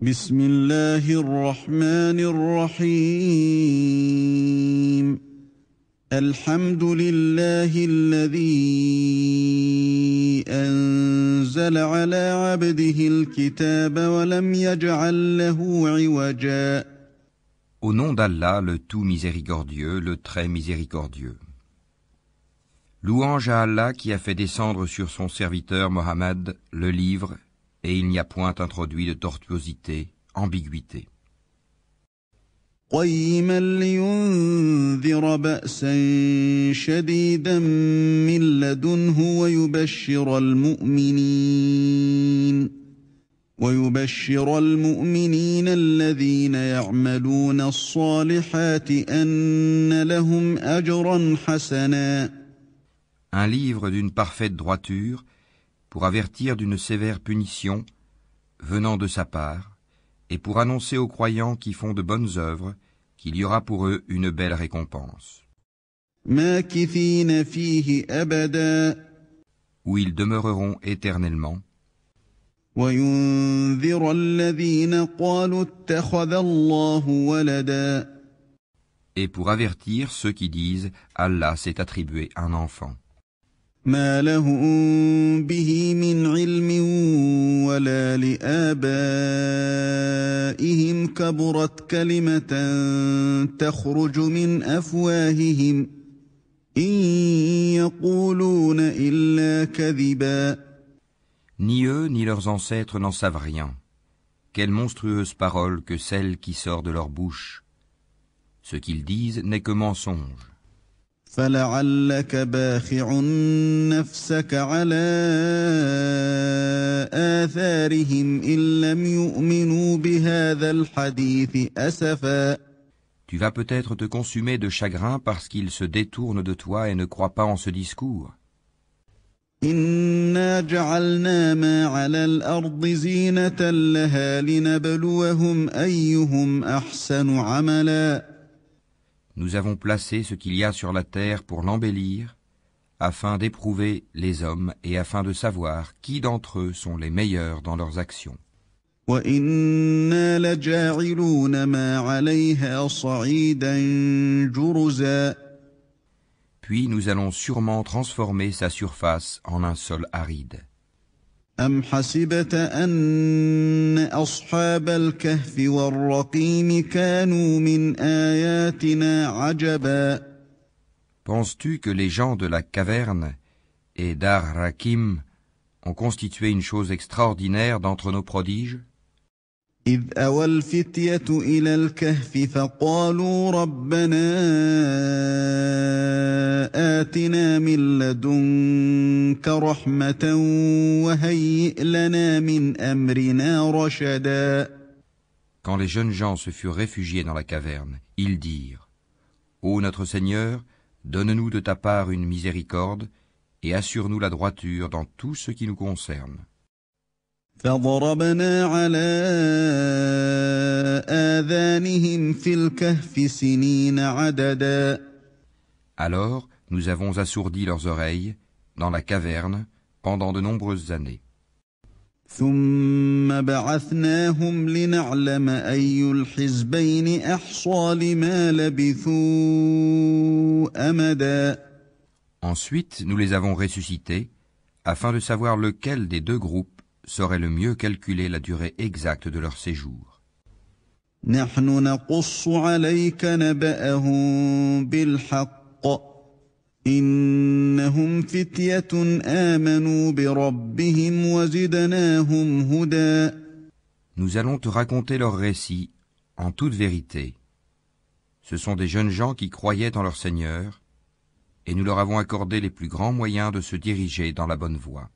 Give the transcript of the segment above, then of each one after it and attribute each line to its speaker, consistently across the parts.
Speaker 1: بسم الله الرحمن الرحيم الحمد لله الذي أنزل على عبده الكتاب ولم يجعل له عوجا.
Speaker 2: Au nom d'Allah, le tout miséricordieux, le très miséricordieux. Louange à Allah qui a fait descendre sur son serviteur Mohammed le livre, et il n'y a point introduit de tortuosité, ambiguïté.
Speaker 1: قيما لينذر بأسا شديدا من لدنه ويبشر المؤمنين الذين يعملون الصالحات أن لهم أجرا حسنا.
Speaker 2: Un livre d'une parfaite droiture pour avertir d'une sévère punition venant de sa part et pour annoncer aux croyants qui font de bonnes œuvres qu'il y aura pour eux une belle récompense.
Speaker 1: ماكثين فيه أبدا.
Speaker 2: Où ils demeureront éternellement.
Speaker 1: وينذر الذين قالوا اتخذ الله ولدا.
Speaker 2: Et pour avertir ceux qui disent Allah s'est attribué un enfant.
Speaker 1: ما لهم به من علم ولا لآبائهم كبرت كلمة تخرج من أفواههم إن يقولون إلا كذبا.
Speaker 2: Ni eux ni leurs ancêtres n'en savent rien. Quelle monstrueuse parole que celle qui sort de leur bouche. Ce qu'ils disent n'est que mensonge.
Speaker 1: فلعلك باخع نفسك على آثارهم إن لم يؤمنوا بهذا الحديث أسفا.
Speaker 2: Tu vas peut-être te consumer de chagrin parce qu'ils se détournent de toi et ne croient pas en ce discours.
Speaker 1: إنا جعلنا ما على الأرض زينة لها لنبلوهم أيهم أحسن عملا.
Speaker 2: Nous avons placé ce qu'il y a sur la terre pour l'embellir, afin d'éprouver les hommes et afin de savoir qui d'entre eux sont les meilleurs dans leurs actions.
Speaker 1: وَإِنَّا لَجَاعِلُونَ مَا عَلَيْهَا صَعِيدًا جُرُزًا.
Speaker 2: Puis nous allons sûrement transformer sa surface en un sol aride.
Speaker 1: أَمْ حَسِبْتَ أَنَّ أَصْحَابَ الْكَهْفِ وَالرَّقِيمِ كَانُوا مِنْ آيَاتِنَا عَجَبًا.
Speaker 2: Penses-tu que les gens de la caverne et d'Ar-Rakim ont constitué une chose extraordinaire d'entre nos prodiges?
Speaker 1: إِذْ أَوَى الْفِتْيَةُ إِلَى الْكَهْفِ فَقَالُوا رَبَّنَا آتِنَا مِن لَّدُنكَ رَحْمَةً وَهَيِّئْ لَنَا مِنْ أَمْرِنَا رَشَدًا.
Speaker 2: Quand les jeunes gens se furent réfugiés dans la caverne, ils dirent: Ô notre Seigneur, donne-nous de ta part une miséricorde et assure-nous la droiture dans tout ce qui nous concerne.
Speaker 1: فضربنا على آذانهم في الكهف سنين عددا.
Speaker 2: Alors nous avons assourdi leurs oreilles dans la caverne pendant de nombreuses années.
Speaker 1: ثم بعثناهم لنعلم أي الحزبين أحصى لما لبثوا أمدا.
Speaker 2: Ensuite nous les avons ressuscités afin de savoir lequel des deux groupes saurait le mieux calculer la durée exacte de leur séjour.
Speaker 1: نحن نقص عليك نبأهم بالحق إنهم فتية آمنوا بربهم وزدناهم هدى.
Speaker 2: Nous allons te raconter leur récit en toute vérité. Ce sont des jeunes gens qui croyaient en leur Seigneur, et nous leur avons accordé les plus grands moyens de se diriger dans la bonne voie.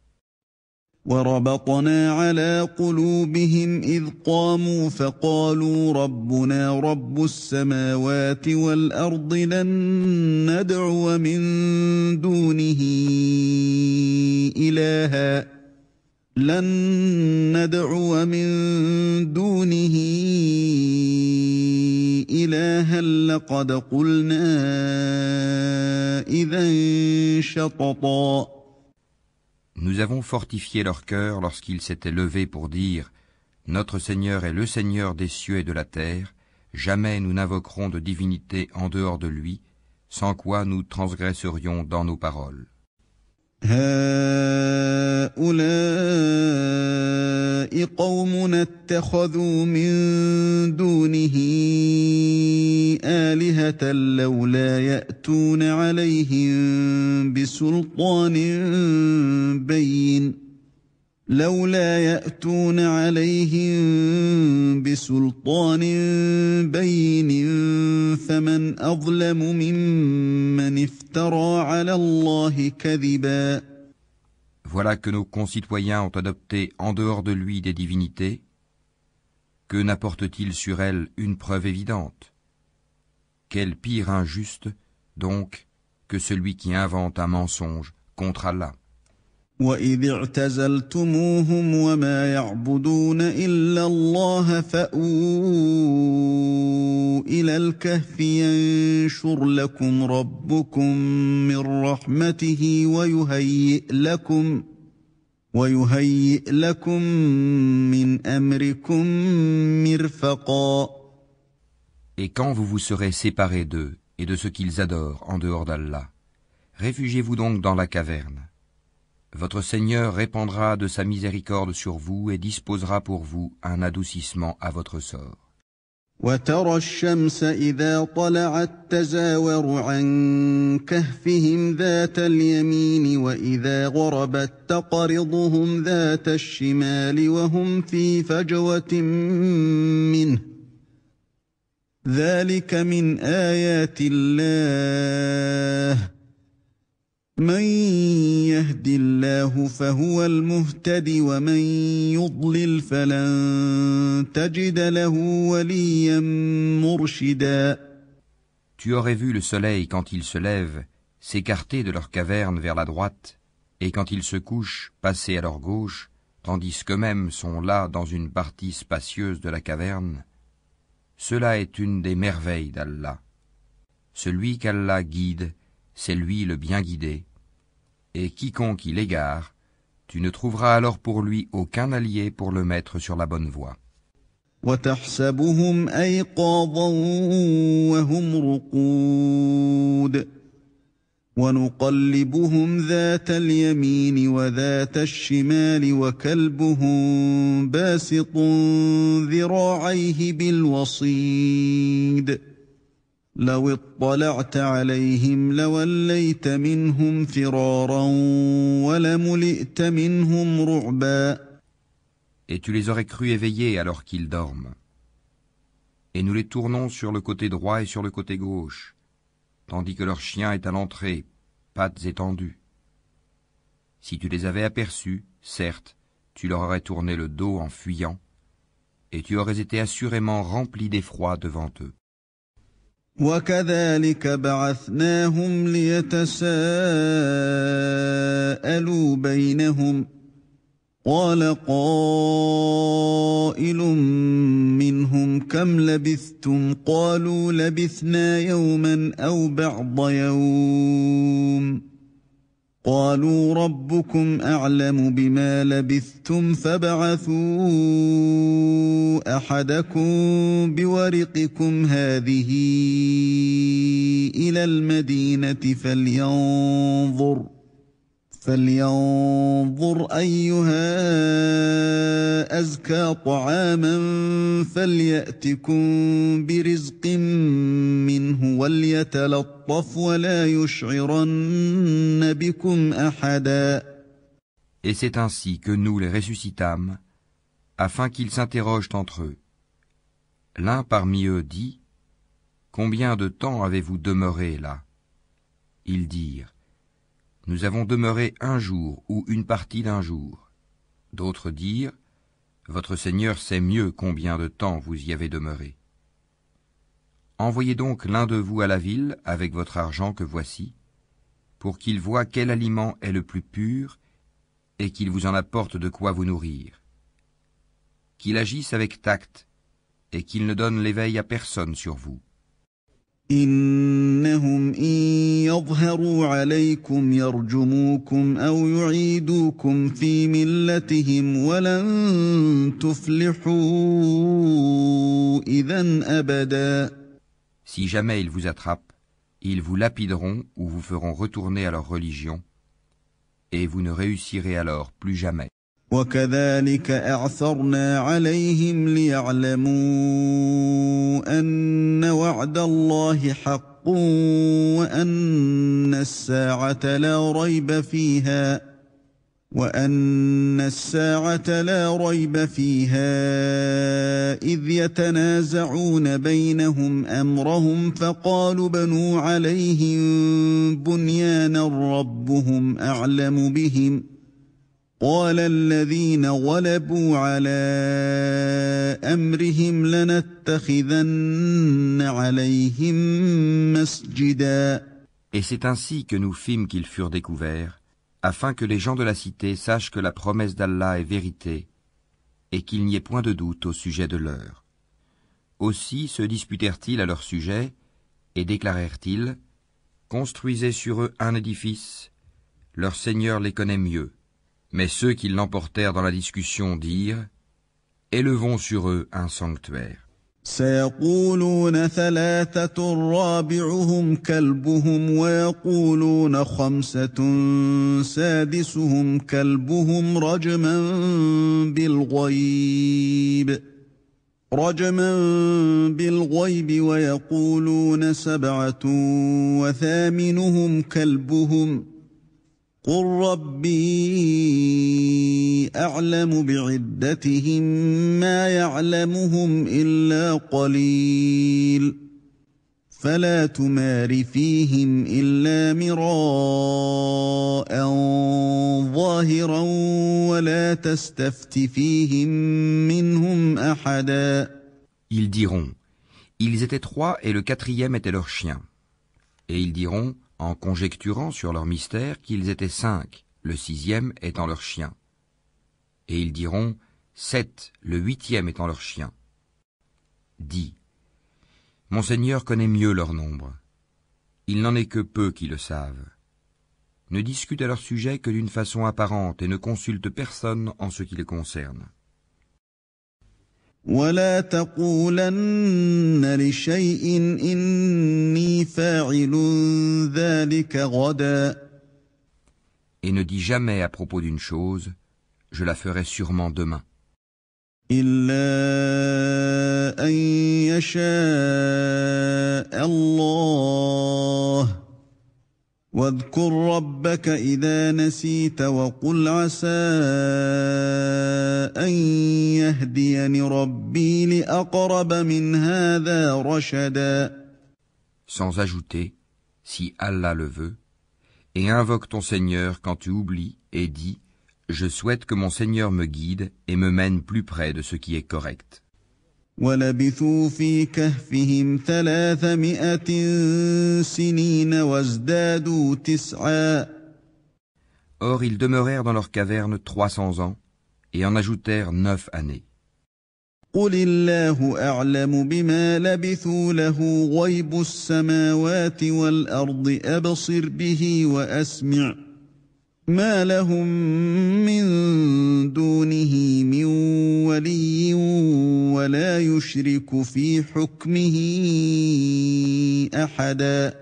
Speaker 1: وربطنا على قلوبهم إذ قاموا فقالوا ربنا رب السماوات والأرض لن ندعو من دونه إلها لقد قلنا إذا شططا.
Speaker 2: Nous avons fortifié leur cœur lorsqu'ils s'étaient levés pour dire: Notre Seigneur est le Seigneur des cieux et de la terre, jamais nous n'invoquerons de divinité en dehors de lui, sans quoi nous transgresserions dans nos paroles.
Speaker 1: هؤلاء قومنا اتخذوا من دونه آلهة لولا يأتون عليهم بسلطان بين فمن أظلم ممن افترى على الله كذبا.
Speaker 2: Voilà que nos concitoyens ont adopté en dehors de lui des divinités. Que n'apporte-t-il sur elles une preuve évidente? Quel pire injuste, donc, que celui qui invente un mensonge contre Allah.
Speaker 1: وَإِذِ اعْتَزَلْتُمُوهُمْ وَمَا يَعْبُدُونَ إِلَّا اللَّهَ فَأْوُوا إِلَى الْكَهْفِ يَنشُرْ لَكُمْ رَبُّكُم مِّن رَّحْمَتِهِ وَيُهَيِّئْ لَكُم مِّنْ أَمْرِكُم مِّرْفَقًا.
Speaker 2: Et quand vous vous serez séparés d'eux et de ce qu'ils adorent en dehors d'Allah, réfugiez-vous donc dans la caverne. Votre Seigneur répandra de sa miséricorde sur vous et disposera pour vous un adoucissement à votre sort.
Speaker 1: وَتَرَى الشَّمْسَ إِذَا طَلَعَت تَّزَاوَرُ عَن كَهْفِهِمْ ذَاتَ الْيَمِينِ وَإِذَا غَرَبَت تَّقْرِضُهُمْ ذَاتَ الشِّمَالِ وَهُمْ فِي فَجْوَةٍ مِّنْهُ ذَلِكَ مِنْ آيَاتِ اللَّهِ من يهد الله فهو المهتد ومن يضلل فلن تجد له وليا مرشدا.
Speaker 2: Tu aurais vu le soleil quand il se lève s'écarter de leur caverne vers la droite et quand il se couche passer à leur gauche, tandis qu'eux-mêmes sont là dans une partie spacieuse de la caverne. Cela est une des merveilles d'Allah. Celui qu'Allah guide, c'est lui le bien guidé, et quiconque il égare, tu ne trouveras alors pour lui aucun allié pour le mettre sur la bonne voie.
Speaker 1: وَتَحْسَبُهُمْ أَيْقَاظًا وَهُمْ رُقُودٌ وَنُقَلِّبُهُمْ ذَاتَ الْيَمِينِ وَذَاتَ الشِّمَالِ وَكَلْبُهُم بَاسِطٌ ذِرَاعَيْهِ بِالْوَصِيدِ لو اطلعت عليهم لوليت منهم فرارا ولملئت منهم رعبا.
Speaker 2: Et tu les aurais crus éveillés alors qu'ils dorment. Et nous les tournons sur le côté droit et sur le côté gauche, tandis que leur chien est à l'entrée, pattes étendues. Si tu les avais aperçus, certes, tu leur aurais tourné le dos en fuyant, et tu aurais été assurément rempli d'effroi devant eux.
Speaker 1: وَكَذَلِكَ بَعَثْنَاهُمْ لِيَتَسَاءَلُوا بَيْنَهُمْ قَالَ قَائِلٌ مِّنْهُمْ كَمْ لَبِثْتُمْ قَالُوا لَبِثْنَا يَوْمًا أَوْ بَعْضَ يَوْمٍ قالوا ربكم أعلم بما لبثتم فابعثوا أحدكم بورقكم هذه إلى المدينة فلينظر أيها أزكى طعاما فليأتكم برزق منه وليتلطف ولا يشعرن بكم أحدا.
Speaker 2: Et c'est ainsi que nous les ressuscitâmes, afin qu'ils s'interrogent entre eux. L'un parmi eux dit, « Combien de temps avez-vous demeuré là ?» Ils dirent, « Nous avons demeuré un jour ou une partie d'un jour. » D'autres dirent, « Votre Seigneur sait mieux combien de temps vous y avez demeuré. » Envoyez donc l'un de vous à la ville avec votre argent que voici, pour qu'il voie quel aliment est le plus pur et qu'il vous en apporte de quoi vous nourrir. Qu'il agisse avec tact et qu'il ne donne l'éveil à personne sur vous.
Speaker 1: إنهم إن يظهروا عليكم يرجموكم أو يعيدوكم في ملتهم ولن تفلحوا إذا أبدا.
Speaker 2: Si jamais ils vous attrapent, ils vous lapideront ou vous feront retourner à leur religion, et vous ne réussirez alors plus jamais.
Speaker 1: وكذلك أعثرنا عليهم ليعلموا أن وعد الله حق وأن الساعة لا ريب فيها إذ يتنازعون بينهم أمرهم فقالوا بنوا عليهم بنيانا ربهم أعلم بهم قال الذين غلبوا على أمرهم لنتخذن عليهم مسجدا.
Speaker 2: Et c'est ainsi que nous fîmes qu'ils furent découverts, afin que les gens de la cité sachent que la promesse d'Allah est vérité, et qu'il n'y ait point de doute au sujet de leur. Aussi se disputèrent-ils à leur sujet, et déclarèrent-ils, construisez sur eux un édifice, leur Seigneur les connaît mieux. Mais ceux qui l'emportèrent dans la discussion dirent, élevons sur eux un sanctuaire.
Speaker 1: سيقولون ثلاثة رابعهم كلبهم ويقولون خمسة سادسهم كلبهم رجما بالغيب ويقولون سبعة وثامنهم كلبهم قل ربي أعلم بعدتهم ما يعلمهم إلا قليل فلا تمار فيهم إلا مراء ظاهرا ولا تستفت فيهم منهم أحدا.
Speaker 2: Ils diront, ils étaient 3 et le 4e était leur chien. Et ils diront, en conjecturant sur leur mystère, qu'ils étaient 5, le 6e étant leur chien. Et ils diront 7, le 8e étant leur chien. Dis, mon Seigneur connaît mieux leur nombre. Il n'en est que peu qui le savent. Ne discute à leur sujet que d'une façon apparente et ne consulte personne en ce qui les concerne.
Speaker 1: ولا تقولن لشيء إني فاعل ذلك غدا.
Speaker 2: Et ne dis jamais à propos d'une chose, je la ferai sûrement demain.
Speaker 1: إلا أن يشاء الله واذكر ربك إذا نسيت وقل عسى أن يهديني ربي لأقرب من هذا رشدا.
Speaker 2: Sans ajouter, si Allah le veut, et invoque ton Seigneur quand tu oublies et dis, je souhaite que mon Seigneur me guide et me mène plus près de ce qui est correct.
Speaker 1: وَلَبِثُوا فِي كَهْفِهِمْ 300 سِنِينَ وَازْدَادُوا 9.
Speaker 2: Or ils demeurèrent dans leur caverne 300 ans et en ajoutèrent 9 années.
Speaker 1: قُلِ اللَّهُ أَعْلَمُ بِمَا لَبِثُوا لَهُ غَيْبُ السَّمَاوَاتِ وَالْأَرْضِ أَبْصِرْ بِهِ وَأَسْمِعْ ما لهم من دونه من ولي ولا يشرك في حكمه أحدا.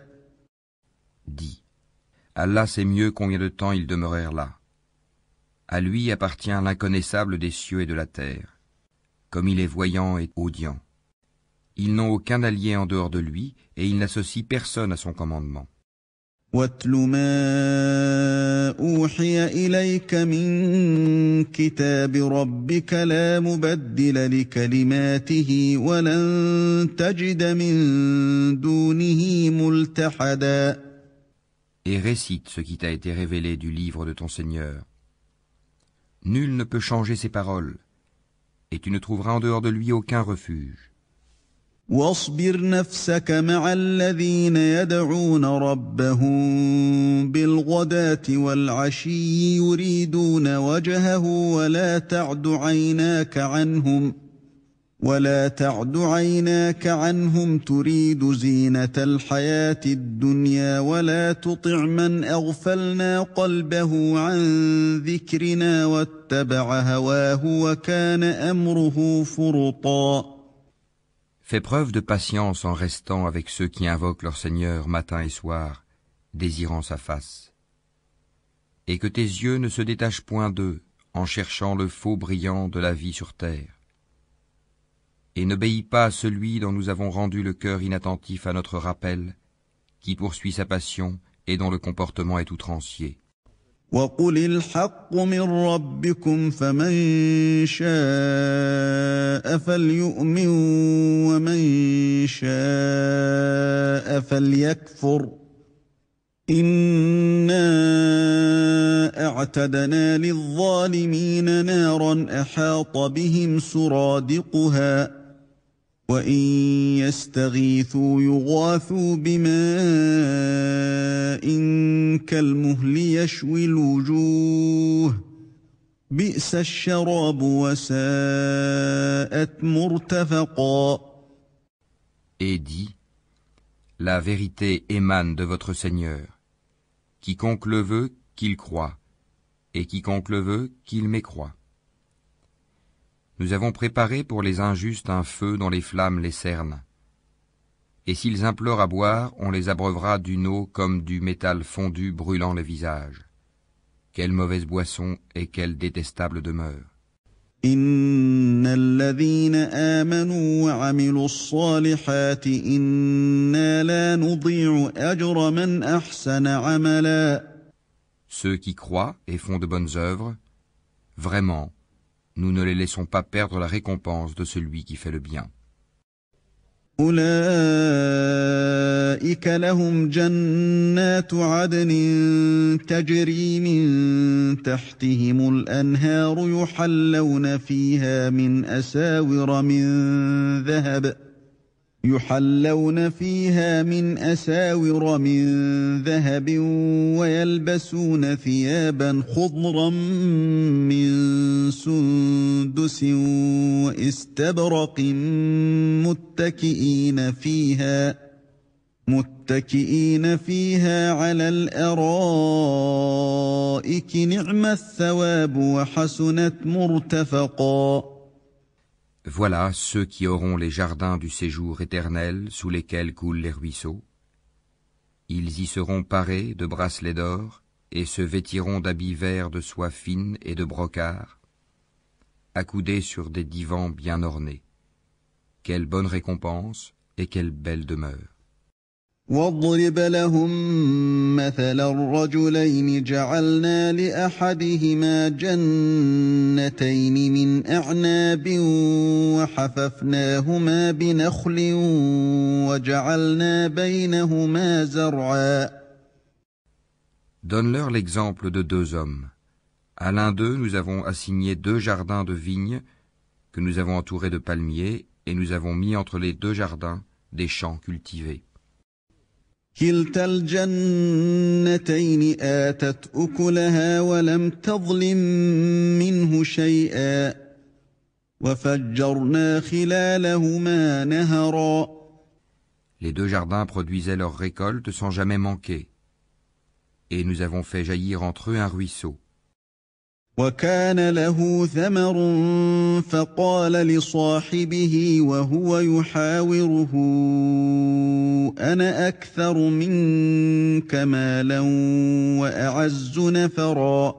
Speaker 2: Dis, Allah sait mieux combien de temps ils demeurèrent là. À lui appartient l'inconnaissable des cieux et de la terre, comme il est voyant et audient. Ils n'ont aucun allié en dehors de lui et il n'associe personne à son commandement.
Speaker 1: وَاتْلُ مَا أُوحِيَ إِلَيْكَ مِنْ كِتَابِ رَبِّكَ لَا مُبَدِّلَ لِكَلِمَاتِهِ وَلَنْ تَجِدَ مِنْ دُونِهِ مُلْتَحَدًا.
Speaker 2: Et récite ce qui t'a été révélé du livre de ton Seigneur. Nul ne peut changer ses paroles, et tu ne trouveras en dehors de lui aucun refuge.
Speaker 1: واصبر نفسك مع الذين يدعون ربهم بالغداة والعشي يريدون وجهه ولا تعد عيناك عنهم ولا تعد عيناك عنهم تريد زينة الحياة الدنيا ولا تطع من أغفلنا قلبه عن ذكرنا واتبع هواه وكان أمره فرطا.
Speaker 2: Fais preuve de patience en restant avec ceux qui invoquent leur Seigneur matin et soir, désirant sa face. Et que tes yeux ne se détachent point d'eux en cherchant le faux brillant de la vie sur terre. Et n'obéis pas à celui dont nous avons rendu le cœur inattentif à notre rappel, qui poursuit sa passion et dont le comportement est outrancier.
Speaker 1: وَقُلِ الْحَقُّ مِنْ رَبِّكُمْ فَمَنْ شَاءَ فَلْيُؤْمِنْ وَمَنْ شَاءَ فَلْيَكْفُرْ إِنَّا أَعْتَدْنَا لِلظَّالِمِينَ نَارًا أَحَاطَ بِهِمْ سُرَادِقُهَا وَإِنْ يَسْتَغِيثُوا يُغَاثُوا بِمَاءٍ كَالْمُهْلِ يَشْوِي الْوُجُوهَ بِئْسَ الشَّرَابُ وَسَاءَتْ مُرْتَفَقًا.
Speaker 2: Et dis, la vérité émane de votre Seigneur. Quiconque le veut, qu'il croie, et quiconque le veut, qu'il mécroie. Nous avons préparé pour les injustes un feu dont les flammes les cernent. Et s'ils implorent à boire, on les abreuvera d'une eau comme du métal fondu brûlant le visage. Quelle mauvaise boisson et quelle détestable demeure.
Speaker 1: إِنَّ الَّذِينَ آمَنُوا وَعَمِلُوا الصَّالِحَاتِ إِنَّا لَا نُضِيعُ أَجْرَ مَنْ أَحْسَنَ عَمَلًا.
Speaker 2: Ceux qui croient et font de bonnes œuvres, vraiment, nous ne les laissons pas perdre la récompense de celui qui fait le bien.
Speaker 1: أولئك لهم جنات عدن تجري من تحتهم الأنهار يحلون فيها من أساور من ذهب ويلبسون ثيابا خضرا من سندس وإستبرق متكئين فيها على الأرائك نعم الثواب وحسنت مرتفقا.
Speaker 2: Voilà ceux qui auront les jardins du séjour éternel sous lesquels coulent les ruisseaux. Ils y seront parés de bracelets d'or et se vêtiront d'habits verts de soie fine et de brocart, accoudés sur des divans bien ornés. Quelle bonne récompense et quelle belle demeure.
Speaker 1: واضرب لهم مثل الرجلين جعلنا لأحدهما جنتين من أعناب وحففناهما بنخل وجعلنا بينهما زرعا.
Speaker 2: Donne-leur l'exemple de deux hommes. À l'un d'eux, nous avons assigné 2 jardins de vignes que nous avons entourés de palmiers et nous avons mis entre les 2 jardins des champs cultivés.
Speaker 1: كلتا الجنتين آتت أكلها ولم تظلم منه شيئا وفجرنا خلالهما نهرا.
Speaker 2: Les 2 jardins produisaient leur récolte sans jamais manquer, et nous avons fait jaillir entre eux un ruisseau.
Speaker 1: وكان له ثمر فقال لصاحبه وهو يحاوره أنا أكثر منك مالا وأعز نفرا.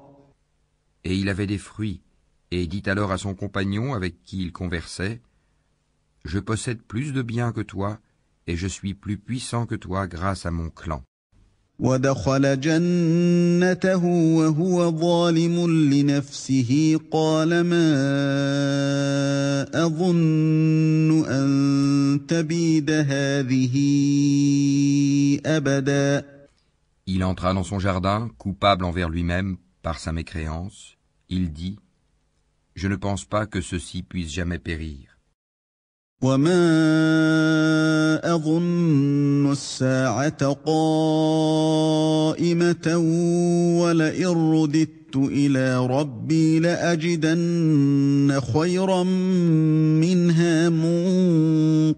Speaker 2: Et il avait des fruits, et dit alors à son compagnon avec qui il conversait, « Je possède plus de biens que toi, et je suis plus puissant que toi grâce à mon clan. »
Speaker 1: ودخل جنته وهو ظالم لنفسه قال ما أظن أن تبيد هذه أبدا.
Speaker 2: Il entra dans son jardin, coupable envers lui-même par sa mécréance. Il dit, « Je ne pense pas que ceci puisse jamais périr. »
Speaker 1: وما أظن الساعة قائمة ولئن رددت إلى ربي لأجدن خيرا منها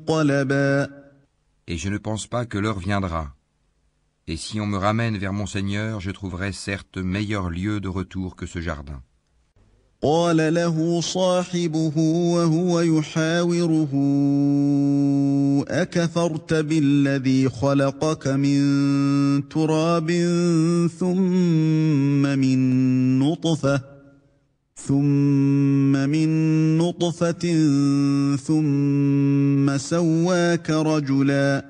Speaker 1: منقلبا.
Speaker 2: Et je ne pense pas que l'heure viendra. Et si on me ramène vers mon Seigneur, je trouverai certes meilleur lieu de retour que ce jardin.
Speaker 1: قال له صاحبه وهو يحاوره أكفرت بالذي خلقك من تراب ثم من نطفة ثم سواك رجلا.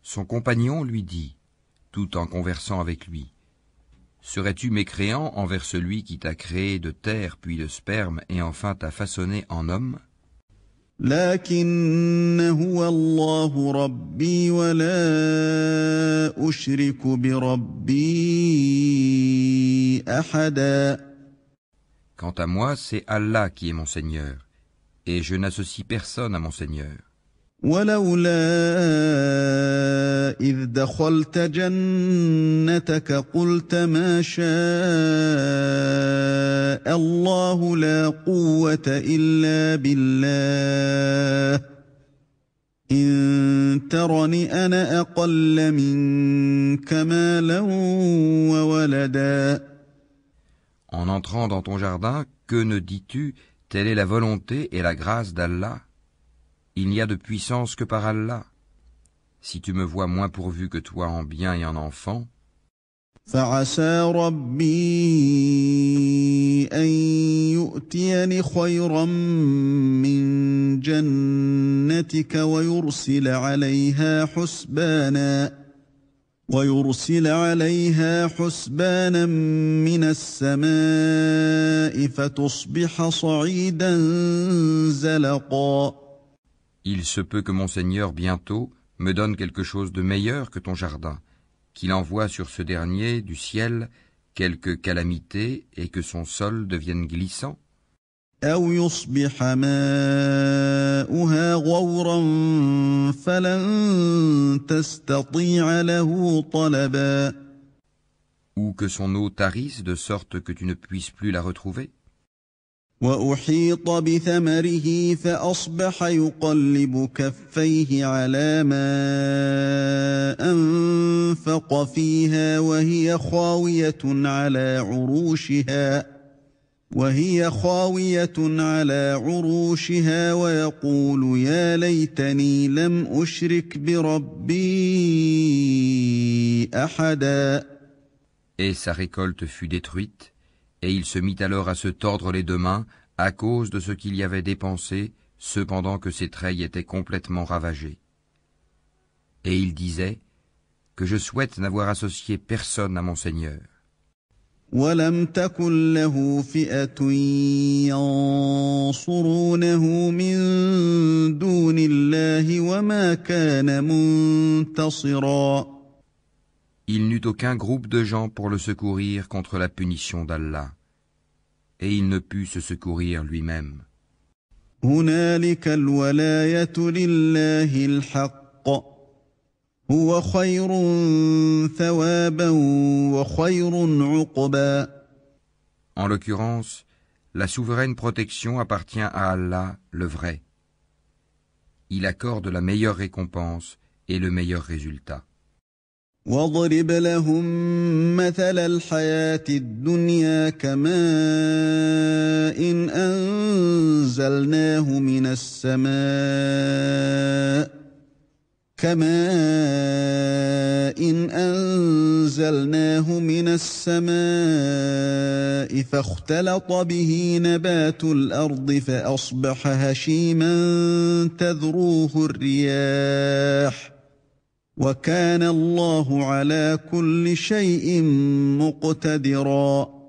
Speaker 2: Son compagnon lui dit, tout en conversant avec lui, « Serais-tu mécréant envers celui qui t'a créé de terre puis de sperme et enfin t'a façonné en homme ?
Speaker 1: لكن هو الله ربي ولا أشرك بربي أحدا.
Speaker 2: Quant à moi, c'est Allah qui est mon Seigneur, et je n'associe personne à mon Seigneur.
Speaker 1: ولولا إذ دخلت جنتك قلت ما شاء الله لا قوة إلا بالله إن ترني أنا أقل منك مالا وولدا.
Speaker 2: En entrant dans ton jardin, que ne dis-tu, telle est la volonté et la grâce d'Allah ? Il n'y a de puissance que par Allah. Si tu me vois moins pourvu que toi en bien et en enfants,
Speaker 1: فعسى ربي أن يؤتيني خيرا من جنتك ويرسل عليها حسبانا من السماء فتصبح صعيدا زلقا.
Speaker 2: il se peut que mon Seigneur bientôt me donne quelque chose de meilleur que ton jardin, qu'il envoie sur ce dernier du ciel quelque calamité et que son sol devienne glissant.
Speaker 1: أو يصبح ماؤها غورا فلن تستطيع له طلبا.
Speaker 2: Ou que son eau tarisse de sorte que tu ne puisses plus la retrouver.
Speaker 1: وأحيط بثمره فأصبح يقلب كفيه على ما أنفق فيها وهي خاوية على عروشها ويقول يا ليتني لم أشرك بربي أحدا.
Speaker 2: Et sa récolte fut détruite, et il se mit alors à se tordre les deux mains à cause de ce qu'il y avait dépensé, cependant que ses treilles étaient complètement ravagées. Et il disait que je souhaite n'avoir associé personne à mon Seigneur.
Speaker 1: وَلَمْ تَكُنْ لَهُ فِئَةٌ يَنصُرُونَهُ مِنْ دُونِ اللَّهِ وَمَا كَانَ مُنْتَصِرًا.
Speaker 2: Il n'eut aucun groupe de gens pour le secourir contre la punition d'Allah, et il ne put se secourir lui-même.
Speaker 1: هُنَالِكَ الْوَلَايَةُ لِلَّهِ الْحَقِّ هُوَ خَيْرٌ ثَوَابًا وَخَيْرٌ عُقْبًا.
Speaker 2: En l'occurrence, la souveraine protection appartient à Allah, le vrai. Il accorde la meilleure récompense et le meilleur résultat.
Speaker 1: واضرب لهم مثل الحياة الدنيا كماء إن أنزلناه من السماء فاختلط به نبات الأرض فأصبح هشيما تذروه الرياح وكان الله على كل شيء مقتدرا.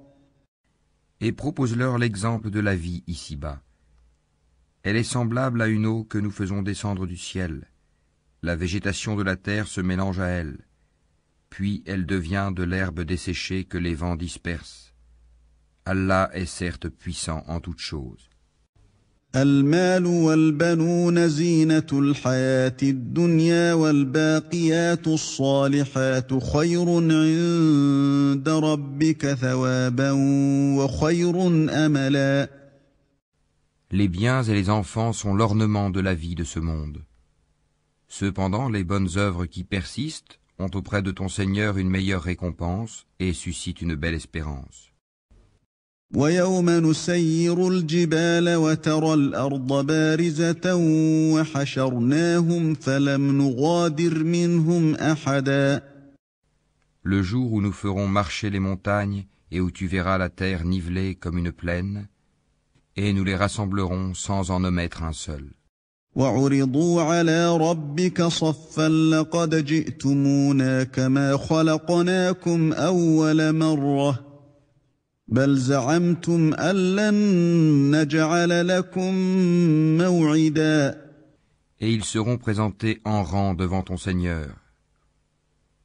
Speaker 2: Et propose-leur l'exemple de la vie ici-bas. Elle est semblable à une eau que nous faisons descendre du ciel. La végétation de la terre se mélange à elle, puis elle devient de l'herbe desséchée que les vents dispersent. Allah est certes puissant en toutes choses.
Speaker 1: المال والبنون زينة الحياة الدنيا والباقيات الصالحات خير عند ربك ثوابا وخير أملا.
Speaker 2: Les biens et les enfants sont l'ornement de la vie de ce monde. Cependant, les bonnes œuvres qui persistent ont auprès de ton Seigneur une meilleure récompense et suscitent une belle espérance.
Speaker 1: ويوم نسير الجبال وترى الأرض بارزة وحشرناهم فلم نغادر منهم أحدا.
Speaker 2: Le jour où nous ferons marcher les montagnes et où tu verras la terre nivelée comme une plaine, et nous les rassemblerons sans en omettre un seul.
Speaker 1: وعرضوا على ربك صفا لقد جئتمونا كما خلقناكم أول مرة بل زعمتم أن لن نجعل لكم موعدا.
Speaker 2: Et ils seront présentés en rang devant ton Seigneur.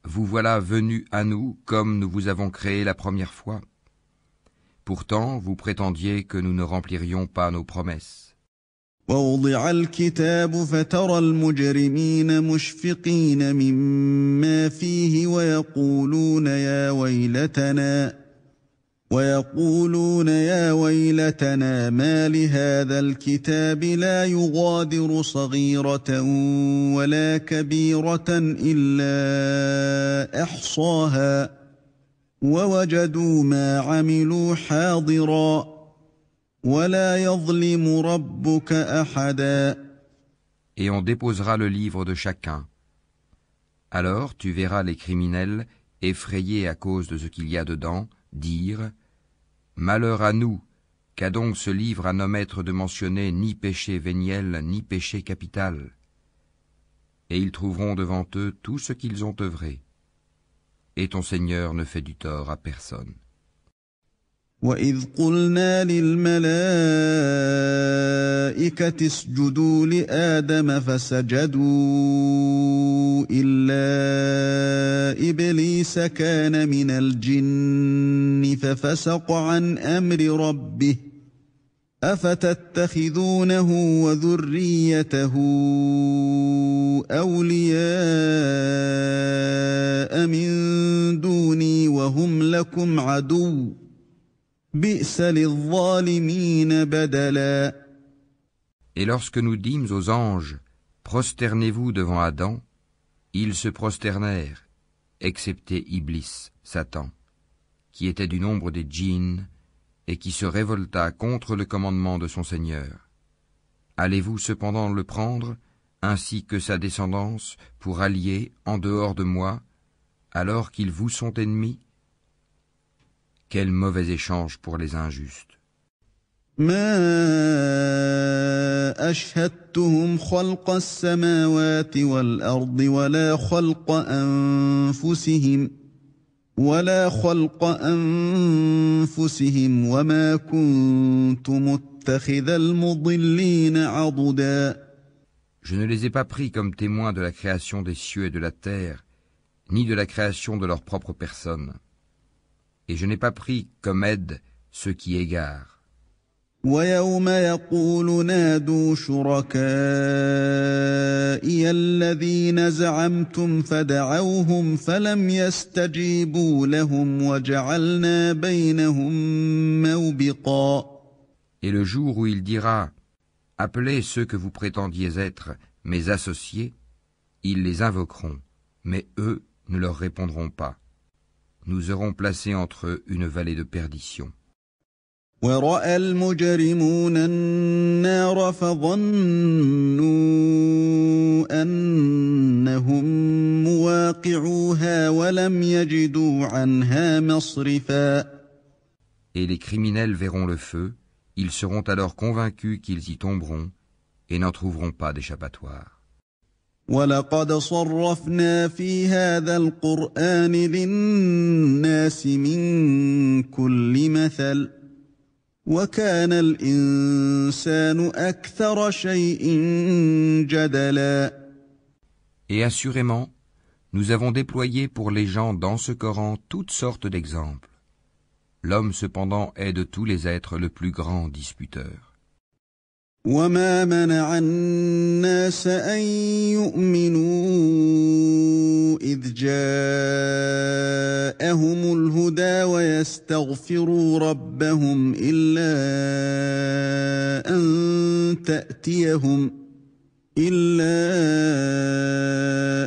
Speaker 2: Vous voilà venus à nous comme nous vous avons créé la première fois. Pourtant, vous prétendiez que nous ne remplirions pas nos promesses.
Speaker 1: ووضع الكتاب فترى المجرمين مشفقين مما فيه ويقولون يا ويلتنا ما لهذا الكتاب لا يغادر صغيرة ولا كبيرة إلا أحصاها ووجدوا ما عملوا حاضرا ولا يظلم ربك أحدا.
Speaker 2: Et on déposera le livre de chacun. Alors tu verras les criminels, effrayés à cause de ce qu'il y a dedans, dire « Malheur à nous, qu'a donc ce livre à n'omettre de mentionner ni péché véniel, ni péché capital ?» Et ils trouveront devant eux tout ce qu'ils ont œuvré. Et ton Seigneur ne fait du tort à personne.
Speaker 1: وَإِذْ قُلْنَا لِلْمَلَائِكَةِ اسْجُدُوا لِآدَمَ فَسَجَدُوا إِلَّا إِبْلِيسَ كَانَ مِنَ الْجِنِّ فَفَسَقَ عَنْ أَمْرِ رَبِّهِ أَفَتَتَّخِذُونَهُ وَذُرِّيَّتَهُ أَوْلِيَاءَ مِن دُونِي وَهُمْ لَكُمْ عَدُوٌّ بِئْسَ لِلظَّالِمِينَ بَدَلًا.
Speaker 2: Et lorsque nous dîmes aux anges, prosternez-vous devant Adam, ils se prosternèrent, excepté Iblis, Satan, qui était du nombre des djinns et qui se révolta contre le commandement de son Seigneur. Allez-vous cependant le prendre, ainsi que sa descendance, pour allier en dehors de moi, alors qu'ils vous sont ennemis? Quel mauvais échange pour les injustes.
Speaker 1: ما أشهدتهم خلق السماوات والأرض ولا خلق أنفسهم وما كنت متخذ المضلين عضدا.
Speaker 2: Je ne les ai pas pris comme témoins de la création des cieux et de la terre, ni de la création de leur propre personne. Et je n'ai pas pris comme aide ceux qui égarent.
Speaker 1: وَيَوْمَ يَقُولُ نَادُوا شُرَكَائِيَ الَّذِينَ زَعَمْتُمْ فَدَعَوْهُمْ فَلَمْ يَسْتَجِيبُوا لَهُمْ وَجَعَلْنَا بَيْنَهُمْ مَوْبِقًا.
Speaker 2: Et le jour où il dira « Appelez ceux que vous prétendiez être mes associés », ils les invoqueront, mais eux ne leur répondront pas. Nous aurons placé entre eux une vallée de perdition.
Speaker 1: وَرَأَى الْمُجْرِمُونَ النَّارَ فَظَنُّوا أَنَّهُمْ مُوَاقِعُوهَا وَلَمْ يَجِدُوا عَنْهَا مَصْرِفًا.
Speaker 2: Et les criminels verront le feu, ils seront alors convaincus qu'ils y tomberont et n'en trouveront pas d'échappatoire.
Speaker 1: وَلَقَدْ صَرَّفْنَا فِي هَذَا الْقُرْآنِ لِلنَّاسِ مِنْ كُلِّ مَثَلٍ وَكَانَ الْإِنسَانُ أَكْثَرَ شَيْءٍ جَدَلًا.
Speaker 2: Et assurément, nous avons déployé pour les gens dans ce Coran toutes sortes d'exemples. L'homme cependant est de tous les êtres le plus grand disputeur.
Speaker 1: وَمَا مَنَعَ النَّاسَ أَن يُؤْمِنُوا إِذْ جَاءَهُمُ الْهُدَى وَيَسْتَغْفِرُوا رَبَّهُمْ إِلَّا أَن إلا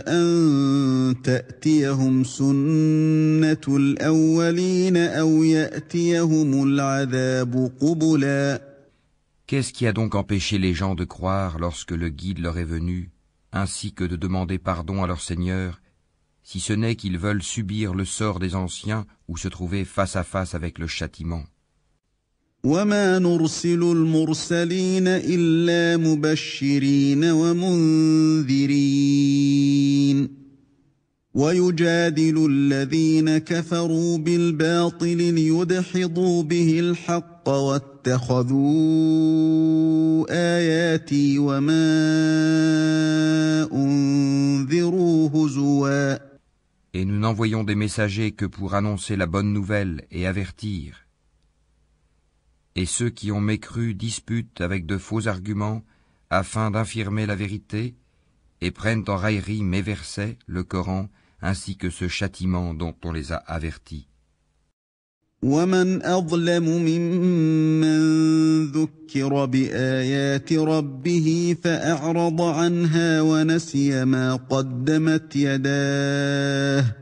Speaker 1: أن تأتيهم سنة الأولين أو يأتيهم العذاب قبلا.
Speaker 2: Qu'est-ce qui a donc empêché les gens de croire lorsque le guide leur est venu, ainsi que de demander pardon à leur Seigneur, si ce n'est qu'ils veulent subir le sort des anciens ou se trouver face à face avec le châtiment?
Speaker 1: وما نرسل المرسلين إلا مبشرين ومنذرين ويجادل الذين كفروا بالباطل ليدحضوا به الحق واتخذوا آياتي وما أنذروا هزوا.
Speaker 2: Et nous n'envoyons des messagers que pour annoncer la bonne nouvelle et avertir. Et ceux qui ont mécru disputent avec de faux arguments afin d'infirmer la vérité et prennent en raillerie mes versets, le Coran, ainsi que ce châtiment dont on les a avertis.
Speaker 1: ومن أظلم ممن ذكر بآيات ربه فأعرض عنها ونسي ما قدمت يداه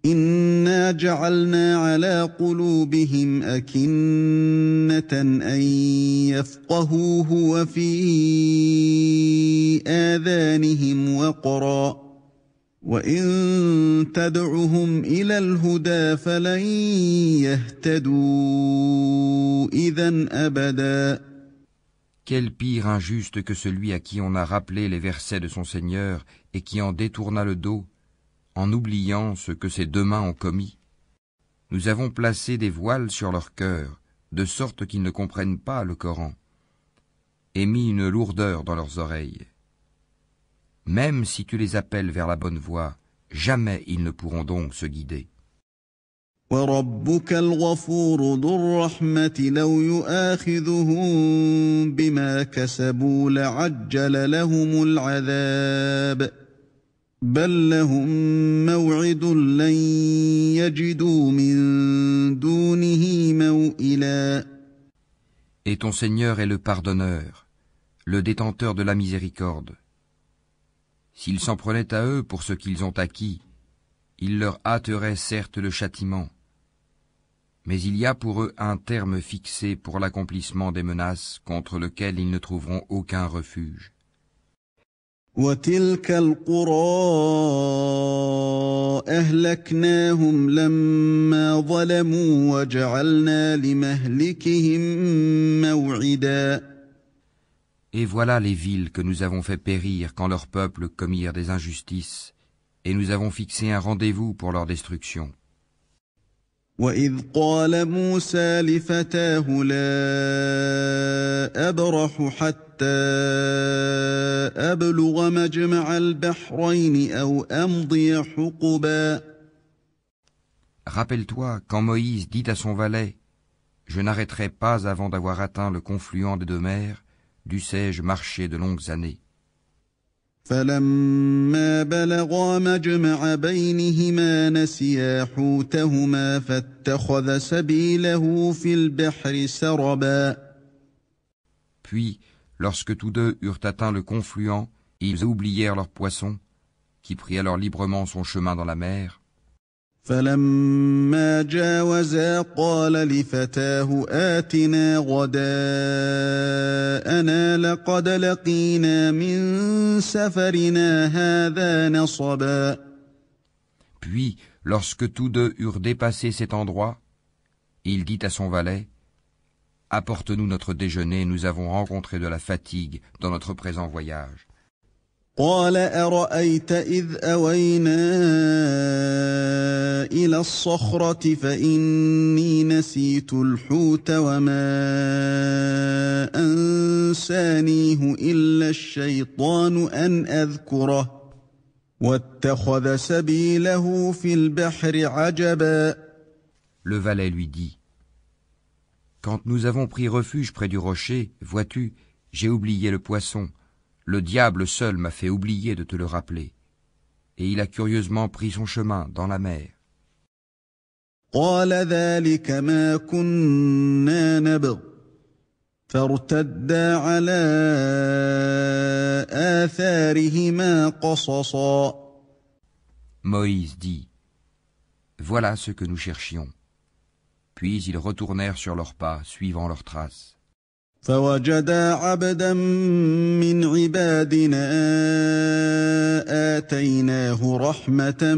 Speaker 1: إنا جعلنا على قلوبهم أكنة أن يفقهوه وفي آذانهم وقرا وإن تدعهم إلى الهدى فلن يهتدوا إذا أبدا.
Speaker 2: Quel pire injuste que celui à qui on a rappelé les versets de son Seigneur et qui en détourna le dos, en oubliant ce que ses deux mains ont commis. Nous avons placé des voiles sur leur cœur, de sorte qu'ils ne comprennent pas le Coran, et mis une lourdeur dans leurs oreilles. Même si tu les appelles vers la bonne voie, jamais ils ne pourront donc se guider.
Speaker 1: وَرَبُّكَ الْغَفُورُ ذُو الرَّحْمَةِ لَوْ يُؤَاخِذُهُم بِمَا كَسَبُوا لَعَجَّلَ لَهُمُ الْعَذَابَ بَل لَّهُم مَّوْعِدٌ لَّن يَجِدُوا مِن دُونِهِ مَوْئِلًا.
Speaker 2: Et ton Seigneur est le pardonneur, le détenteur de la miséricorde. S'ils s'en prenaient à eux pour ce qu'ils ont acquis, il leur hâterait certes le châtiment. Mais il y a pour eux un terme fixé pour l'accomplissement des menaces contre lequel ils ne trouveront aucun refuge.
Speaker 1: وَتِلْكَ الْقُرَىٰ أَهْلَكْنَاهُمْ لَمَّا ظَلَمُوا وَجَعَلْنَا لِمَهْلِكِهِم مَّوْعِدًا.
Speaker 2: Et voilà les villes que nous avons fait périr quand leurs peuples commirent des injustices, et nous avons fixé un rendez-vous pour leur destruction.
Speaker 1: وَإِذْ قَالَ مُوسَىٰ لِفَتَاهُ لَا أَبْرَحُ حَتَّىٰ أَبْلُغَ مَجْمَعَ الْبَحْرَيْنِ أَوْ أَمْضِيَ حُقُبًا.
Speaker 2: Rappelle-toi quand Moïse dit à son valet, « Je n'arrêterai pas avant d'avoir atteint le confluent des deux mers, dussé-je marcher de longues années. »
Speaker 1: فَلَمَّا بَلَغَا مَجْمَعَ بَيْنِهِمَا نَسِيَا حُوتَهُمَا فَاتَّخَذَ سَبِيلَهُ فِي الْبَحْرِ سَرَبًا.
Speaker 2: Puis, lorsque tous deux eurent atteint le confluent, ils oublièrent leur poisson, qui prit alors librement son chemin dans la mer.
Speaker 1: فَلَمَّا جَاوَزَا قَالَ لِفَتَاهُ آتِنَا غَدَاءَنَا لَقَدْ لَقِينَا مِن سَفَرِنَا هَٰذَا نَصَبًا.
Speaker 2: Puis, lorsque tous deux eurent dépassé cet endroit, il dit à son valet, « Apporte-nous notre déjeuner, nous avons rencontré de la fatigue dans notre présent voyage. »
Speaker 1: قال أرأيت إذ أوينا إلى الصخرة فإني نسيت الحوت وما أنسانيه إلا الشيطان أن أذكره واتخذ سبيله في البحر عجبا.
Speaker 2: Le valet lui dit, « Quand nous avons pris refuge près du rocher, vois-tu, j'ai oublié le poisson. Le diable seul m'a fait oublier de te le rappeler. Et il a curieusement pris son chemin dans la mer. »
Speaker 1: قال ذلك ما كنا نبغ فارتدا على آثارهما قصصا.
Speaker 2: Moïse dit, voilà ce que nous cherchions. Puis ils retournèrent sur leurs pas, suivant leurs traces.
Speaker 1: فوجدا عبدا من عبادنا آتيناه رحمة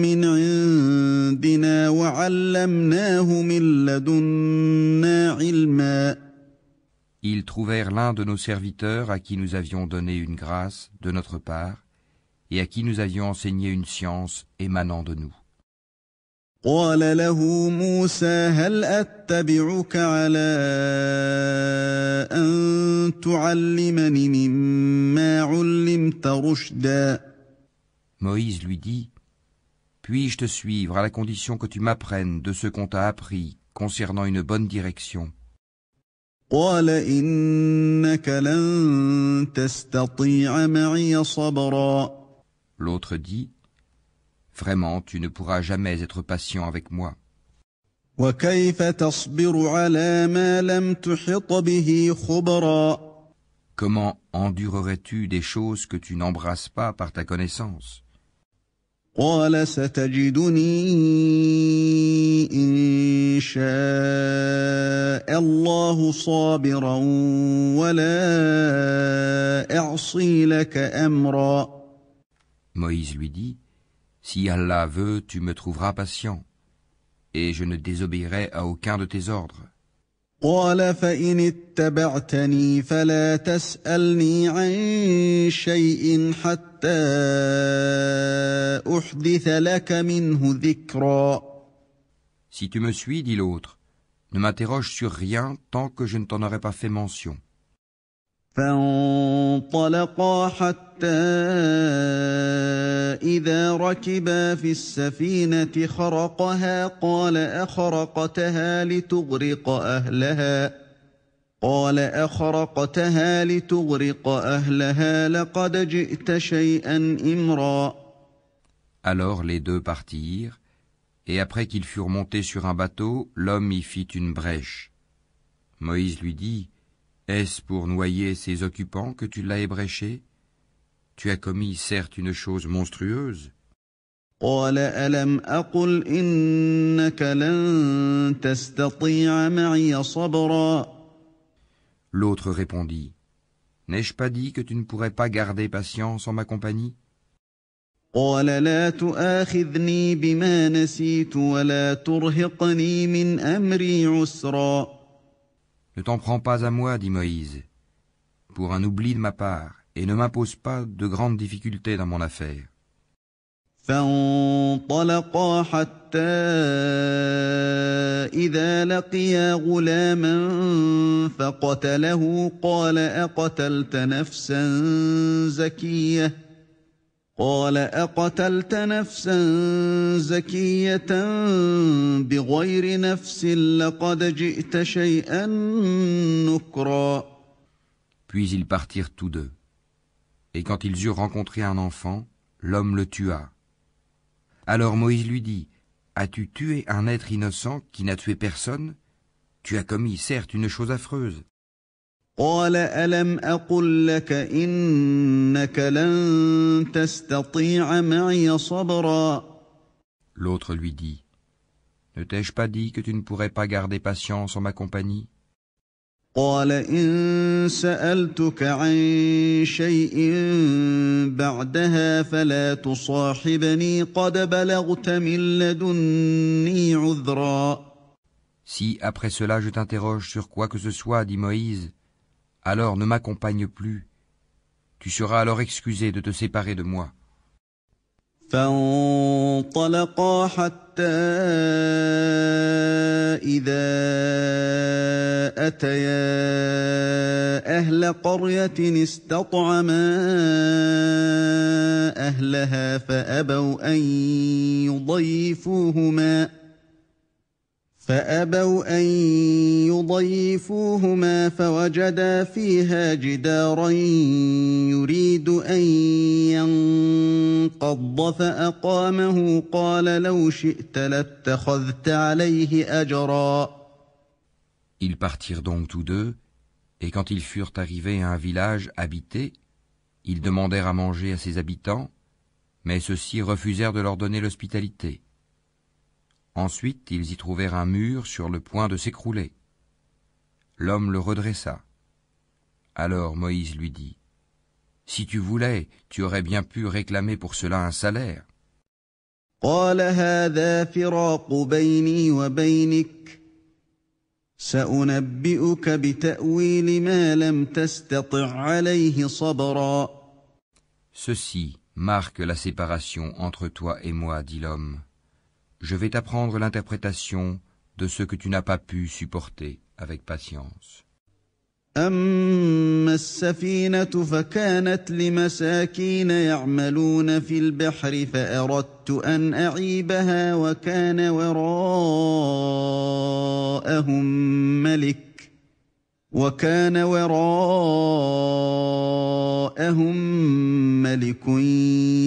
Speaker 1: من عندنا وعلمناه من لدنا علما.
Speaker 2: Ils trouvèrent l'un de nos serviteurs à qui nous avions donné une grâce de notre part et à qui nous avions enseigné une science émanant de nous.
Speaker 1: قال له موسى هل أتبعك على أن تعلمني مما علمت رشدا.
Speaker 2: Moïse lui dit, puis-je te suivre à la condition que tu m'apprennes de ce qu'on t'a appris concernant une bonne direction?
Speaker 1: قال إنك لن تستطيع معي صبرا.
Speaker 2: L'autre dit, vraiment, tu ne pourras jamais être patient avec moi.
Speaker 1: وكيف تصبر على ما لم تحط به خبرا.
Speaker 2: Comment endurerais-tu des choses que tu n'embrasses pas par ta connaissance?
Speaker 1: قال ستجدني إن شاء الله صابرا ولا أعصي لك أمرا.
Speaker 2: Moïse lui dit, si Allah veut, tu me trouveras patient, et je ne désobéirai à aucun de tes ordres.
Speaker 1: قال فإن اتبعتني فلا تسألني عن شيء حتى أحدث لك منه ذكرا.
Speaker 2: Si tu me suis, dit l'autre, ne m'interroge sur rien tant que je ne t'en aurai pas fait mention.
Speaker 1: فانطلقا حتى إذا ركبا في السفينة خرقها قال أخرقتها لتغرق أهلها لقد جئت شيئا إمرا.
Speaker 2: Alors les deux partirent, et après qu'ils furent montés sur un bateau, l'homme y fit une brèche. Moïse lui dit, est-ce pour noyer ses occupants que tu l'as ébréché? Tu as commis certes une chose monstrueuse.
Speaker 1: قال ألم أقل إنك لن تستطيع معي صبرا.
Speaker 2: L'autre répondit, n'ai-je pas dit que tu ne pourrais pas garder patience en ma compagnie?
Speaker 1: قال لا تؤاخذني بما نسيت ولا ترهقني من أمري عسرا.
Speaker 2: Ne t'en prends pas à moi, dit Moïse, pour un oubli de ma part, et ne m'impose pas de grandes difficultés dans mon affaire.
Speaker 1: فانطلقا حتى إذا لقيا غلاما فقتله قال أقتلت نفسا زكية بغير نفس لقد جئت شيئا نكرا.
Speaker 2: Puis ils partirent tous deux. Et quand ils eurent rencontré un enfant, l'homme le tua. Alors Moïse lui dit, as-tu tué un être innocent qui n'a tué personne? Tu as commis certes une chose affreuse.
Speaker 1: قال ألم أقل لك إنك لن تستطيع معي صبرا.
Speaker 2: L'autre lui dit, ne t'ai-je pas dit que tu ne pourrais pas garder patience en ma compagnie?
Speaker 1: قال إن سألتك عن شيء بعدها فلا تصاحبني قد بلغت من لدني عذرا.
Speaker 2: Si après cela je t'interroge sur quoi que ce soit, dit Moïse, alors ne m'accompagne plus. Tu seras alors excusé de te séparer de moi.
Speaker 1: فانطلقا حتى إذا أتيا أهل قرية استطعما أهلها فأبوا أن يضيفوهما فوجدا فيها جدارا يريد أن ينقض فأقامه قال لو شئت لاتخذت عليه أجرا.
Speaker 2: Ils partirent donc tous deux, et quand ils furent arrivés à un village habité, Ils demandèrent à manger à ses habitants, mais ceux-ci refusèrent de leur donner l'hospitalité. Ensuite, ils y trouvèrent un mur sur le point de s'écrouler. L'homme le redressa. Alors Moïse lui dit, « Si tu voulais, tu aurais bien pu réclamer pour cela un salaire. »
Speaker 1: قال هذا فراق بيني وبينك سأنبئك بتأويل ما لم تستطع عليه صبرا.
Speaker 2: Ceci marque la séparation entre toi et moi, dit l'homme. Je vais t'apprendre l'interprétation de ce que tu n'as pas pu supporter avec patience.
Speaker 1: أما السفينة فكانت لمساكين يعملون في البحر فأردت أن أعيبها وكان وراءهم ملك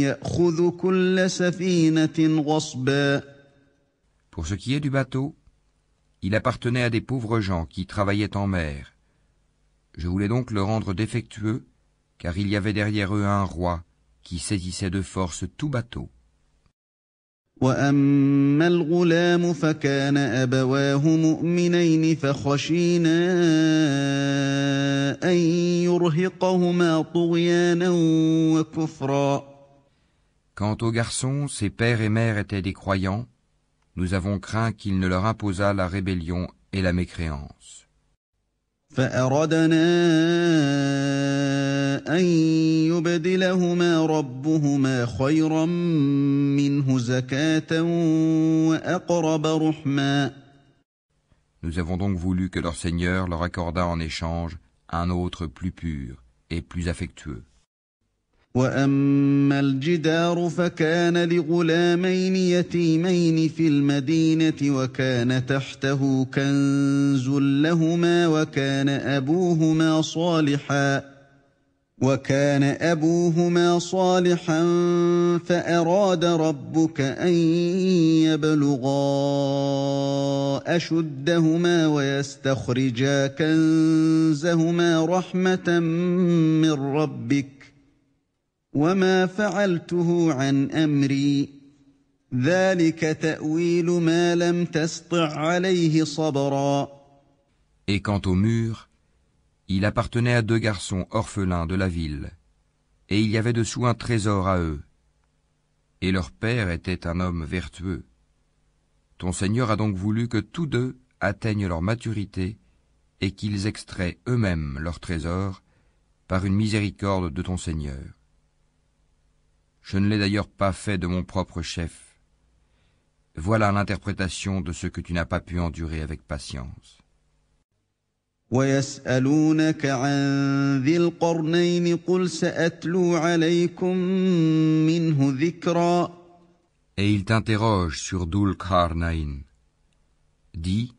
Speaker 1: يأخذ كل سفينة غصبا.
Speaker 2: Pour ce qui est du bateau, il appartenait à des pauvres gens qui travaillaient en mer. Je voulais donc le rendre défectueux, car il y avait derrière eux un roi qui saisissait de force tout bateau.
Speaker 1: وأما الغلام فكان أبواه مؤمنين فخشينا أن يرهقهما طغيانا وكفرا.
Speaker 2: Quant aux garçons, ses pères et mères étaient des croyants. Nous avons craint qu'il ne leur imposât la rébellion et la mécréance.
Speaker 1: فأردنا أن يبدلهما ربهما خيرا منه زكاة وأقرب رحما.
Speaker 2: Nous avons donc voulu que leur Seigneur leur accordât en échange un autre plus pur et plus affectueux.
Speaker 1: وأما الجدار فكان لغلامين يتيمين في المدينة وكان تحته كنز لهما وكان أبوهما صالحا فأراد ربك أن يبلغا أشدهما ويستخرجا كنزهما رحمة من ربك وما فعلته عن أمري ذلك تأويل ما لم تسطع عليه صبرا.
Speaker 2: Et quant au mur, il appartenait à deux garçons orphelins de la ville, et il y avait dessous un trésor à eux. Et leur père était un homme vertueux. Ton Seigneur a donc voulu que tous deux atteignent leur maturité et qu'ils extraient eux-mêmes leur trésor par une miséricorde de ton Seigneur. Je ne l'ai d'ailleurs pas fait de mon propre chef. Voilà l'interprétation de ce que tu n'as pas pu endurer avec patience.
Speaker 1: ويسألونك عن ذي القرنين قل سأتلو عليكم منه ذكرا.
Speaker 2: Et il t'interroge sur Dhul Qarnayn. Dis,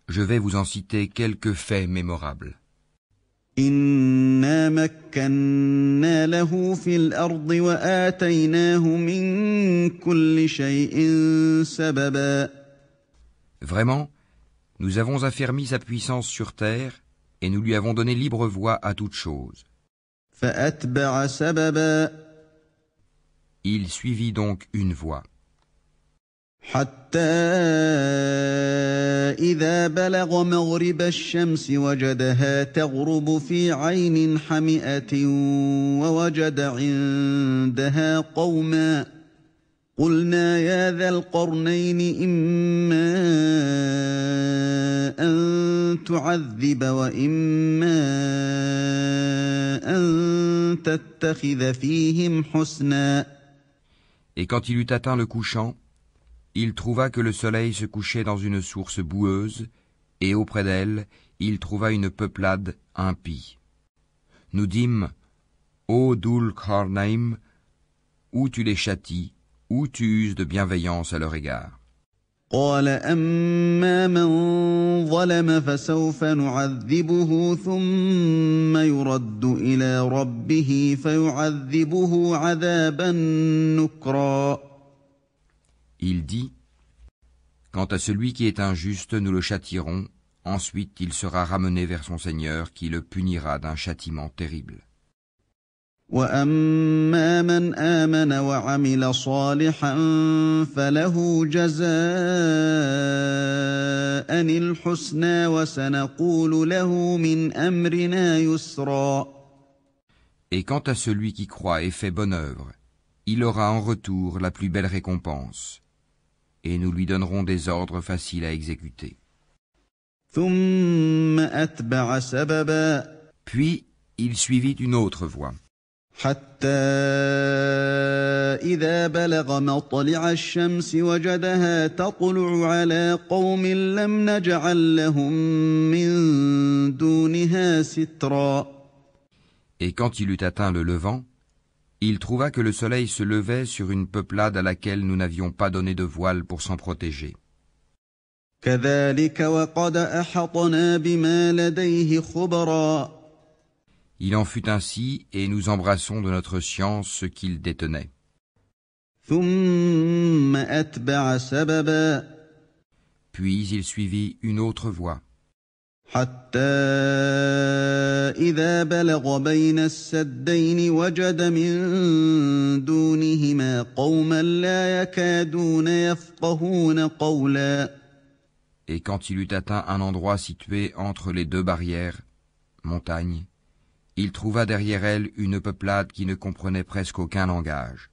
Speaker 2: je vais vous en citer quelques faits mémorables.
Speaker 1: إنا مكنا له في الأرض وآتيناه من كل شيء سببا.
Speaker 2: Vraiment, nous avons affermi sa puissance sur terre et nous lui avons donné libre voie à toute chose.
Speaker 1: فأتبع سببا.
Speaker 2: Il suivit donc une voie.
Speaker 1: حتى إذا بلغ مغرب الشمس وجدها تغرب في عين حمئة ووجد عندها قوما قلنا يا ذا القرنين إما أن تعذب وإما أن تتخذ فيهم حسنا.
Speaker 2: Et quand il eut atteint le couchant, il trouva que le soleil se couchait dans une source boueuse, et auprès d'elle, il trouva une peuplade impie. Nous dîmes, ô Dhul Qarnayn, ou tu les châties, ou tu uses de bienveillance à leur égard.
Speaker 1: قال أما من ظلم فسوف نعذبه ثم يرد إلى ربه فيعذبه عذابا نكرا.
Speaker 2: Il dit, quant à celui qui est injuste, nous le châtierons, ensuite il sera ramené vers son Seigneur qui le punira d'un châtiment terrible.
Speaker 1: وأما من آمن وعمل صالحا فله جزاء الحسنى وسنقول له من أمرنا يسرا.
Speaker 2: Et quant à celui qui croit et fait bonne œuvre, il aura en retour la plus belle récompense, et nous lui donnerons des ordres faciles à exécuter.
Speaker 1: ثم أتبع سببا.
Speaker 2: Puis il suivit une autre voie,
Speaker 1: حتى إذا بلغ مطلع الشمس وجدها تطلع على قوم لم نجعل لهم من دونها سترا.
Speaker 2: et quand il eut atteint le levant, il trouva que le soleil se levait sur une peuplade à laquelle nous n'avions pas donné de voile pour s'en protéger.
Speaker 1: كذلك وقد أحطنا بما لديه خبرا.
Speaker 2: Il en fut ainsi, et nous embrassons de notre science ce qu'il détenait.
Speaker 1: ثم أتبع سببا.
Speaker 2: Puis il suivit une autre voie,
Speaker 1: حتى إذا بلغ بين السدين وجد من دونهما قوما لا يكادون يفقهون قولا.
Speaker 2: et quand il eut atteint un endroit situé entre les deux barrières, montagnes, il trouva derrière elle une peuplade qui ne comprenait presque aucun langage.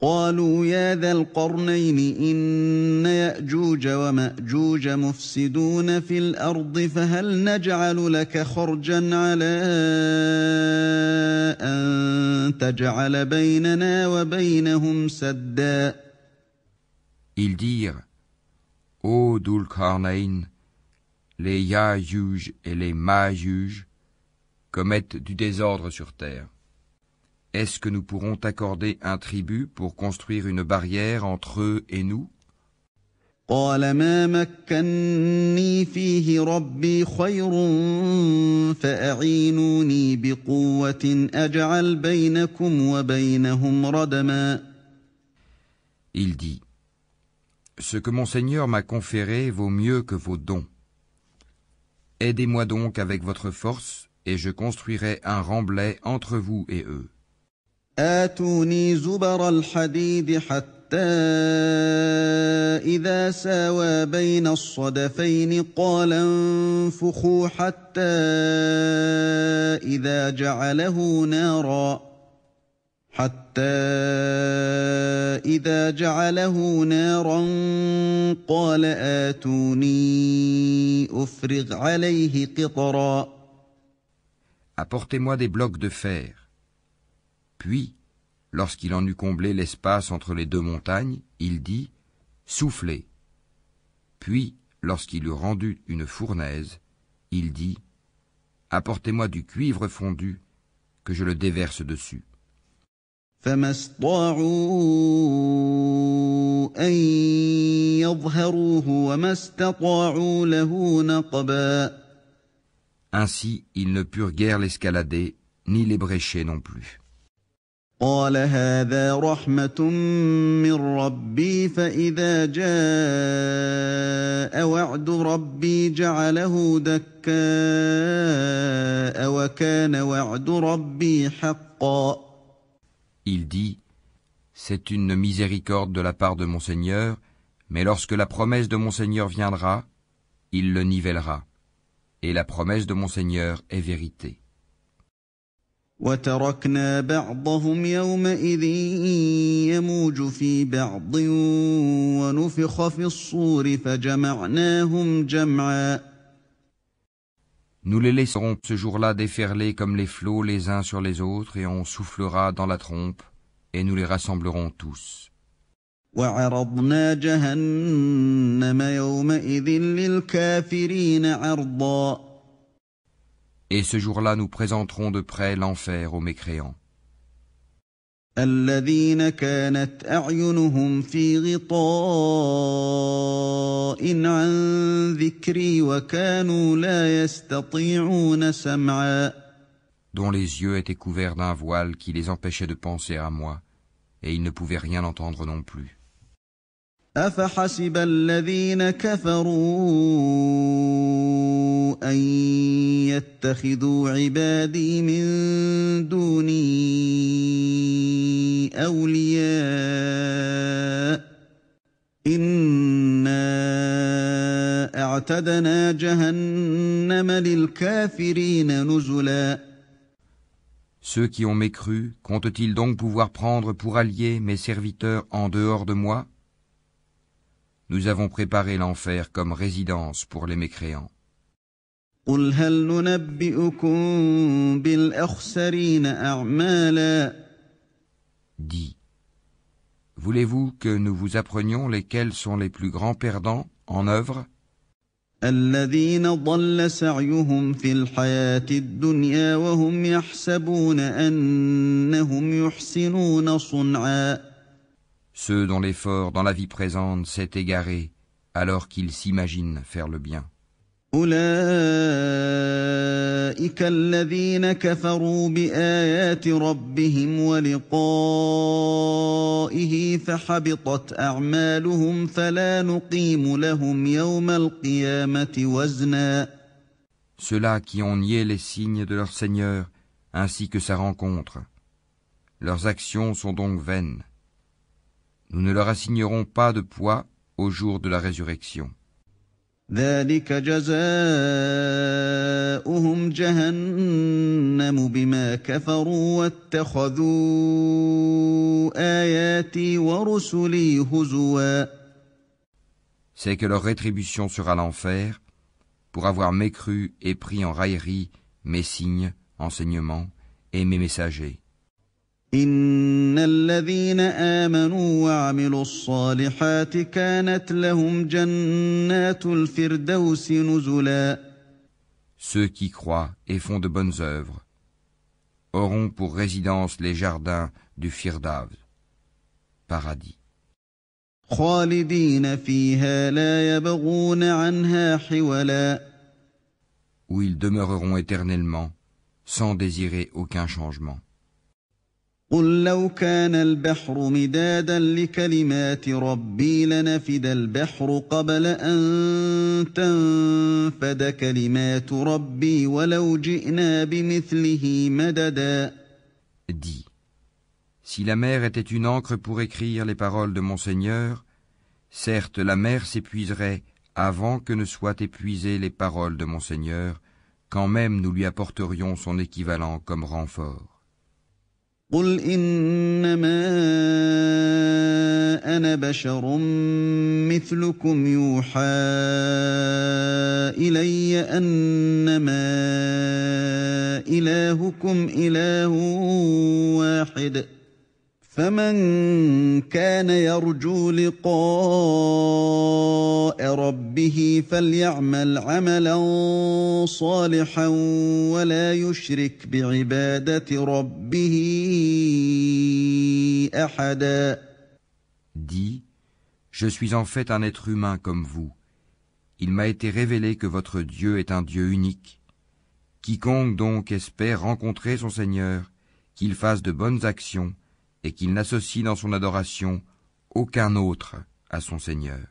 Speaker 1: قالوا يا ذا القرنين إن يأجوج ومأجوج مفسدون في الأرض فهل نجعل لك خرجا على أن تجعل بيننا وبينهم سدا.
Speaker 2: Ils dirent, ô Dhul-Qarnayn, les Ya'juj et les Ma'juj commettent du désordre sur terre. Est-ce que nous pourrons t'accorder un tribut pour construire une barrière entre eux et nous?
Speaker 1: قال ما مكني فيه ربي خير فأعينوني بقوة أجعل بينكم وبينهم ردما.
Speaker 2: Il dit, ce que mon Seigneur m'a conféré vaut mieux que vos dons. Aidez-moi donc avec votre force, et je construirai un remblai entre vous et eux.
Speaker 1: آتوني زبر الحديد حتى إذا ساوى بين الصدفين قال انفخوا حتى إذا جعله نارا قال آتوني أفرغ عليه قطرا.
Speaker 2: Apportez-moi des blocs de fer. Puis, lorsqu'il en eut comblé l'espace entre les deux montagnes, il dit, soufflez. Puis, lorsqu'il eut rendu une fournaise, il dit, apportez-moi du cuivre fondu, que je le déverse dessus.
Speaker 1: فما استطاعوا أن يظهروه وما استطاعوا له نقبا.
Speaker 2: Ainsi, ils ne purent guère l'escalader, ni l'ébrécher non plus.
Speaker 1: قال هذا رحمة من ربي فإذا جاء وعد ربي جعله دكاء وكان وعد ربي حقا.
Speaker 2: Il dit, c'est une miséricorde de la part de mon Seigneur, mais lorsque la promesse de mon Seigneur viendra, il le nivellera. Et la promesse de mon Seigneur est vérité.
Speaker 1: وتركنا بعضهم يومئذ يموج في بعض ونفخ في الصور فجمعناهم جمعا.
Speaker 2: Nous les laisserons ce jour-là déferler comme les flots les uns sur les autres, et on soufflera dans la trompe, et nous les rassemblerons tous.
Speaker 1: وعرضنا جهنم يومئذ للكافرين عرضا.
Speaker 2: Et ce jour-là, nous présenterons de près l'enfer aux mécréants.
Speaker 1: الذين كانت أعينهم في غطاء عن ذكري وكانوا لا يستطيعون سمعا.
Speaker 2: Dont les yeux étaient couverts d'un voile qui les empêchait de penser à moi, et ils ne pouvaient rien entendre non plus.
Speaker 1: أفحسب الذين كفروا أن يتخذوا عبادي من دوني أولياء إنا أعتدنا جهنم للكافرين نزلا.
Speaker 2: Ceux qui ont mécru, comptent-ils donc pouvoir prendre pour alliés mes serviteurs en dehors de moi? Nous avons préparé l'enfer comme résidence pour les mécréants.
Speaker 1: قل هل ننبئكم بالأخسرين أعمالا.
Speaker 2: Dis, voulez-vous que nous vous apprenions lesquels sont les plus grands perdants en œuvre?
Speaker 1: الذين ضل سعيهم في الحياة الدنيا وهم يحسبون أنهم يحسنون صنعا.
Speaker 2: Ceux dont l'effort dans la vie présente s'est égaré alors qu'ils s'imaginent faire le bien.
Speaker 1: أولئك الذين كفروا بآيات ربهم ولقائه فحبطت أعمالهم فلا نقيم لهم يوم القيامة وزنا.
Speaker 2: Ceux-là qui ont nié les signes de leur Seigneur ainsi que sa rencontre. Leurs actions sont donc vaines. Nous ne leur assignerons pas de poids au jour de la résurrection.
Speaker 1: ذلك جزاؤهم جهنم بما كفروا واتخذوا آياتي ورسلي هزوا.
Speaker 2: C'est que leur rétribution sera l'enfer pour avoir mécru et pris en raillerie mes signes, enseignements et mes messagers.
Speaker 1: إن الذين آمنوا وعملوا الصالحات كانت لهم جنات الفردوس نزلا.
Speaker 2: Ceux qui croient et font de bonnes œuvres auront pour résidence les jardins du Firdaus, paradis.
Speaker 1: خالدين فيها لا يبغون عنها حولا.
Speaker 2: Où ils demeureront éternellement sans désirer aucun changement.
Speaker 1: قل لو كان البحر مدادا لكلمات ربي لنفد البحر قبل أن تنفد كلمات ربي ولو جئنا بمثله مددا.
Speaker 2: Dis, si la mer était une encre pour écrire les paroles de mon Seigneur, certes la mer s'épuiserait avant que ne soient épuisées les paroles de mon Seigneur, quand même nous lui apporterions son équivalent comme renfort.
Speaker 1: قل إنما أنا بشر مثلكم يوحى إلي أنما إلهكم إله واحد فمن كان يرجو لقاء ربه فليعمل عملا صالحا ولا يشرك بعبادة ربه أحدا.
Speaker 2: Dis, je suis en fait un être humain comme vous. Il m'a été révélé que votre Dieu est un Dieu unique. Quiconque donc espère rencontrer son Seigneur, qu'il fasse de bonnes actions, et qu'il n'associe dans son adoration aucun autre à son Seigneur.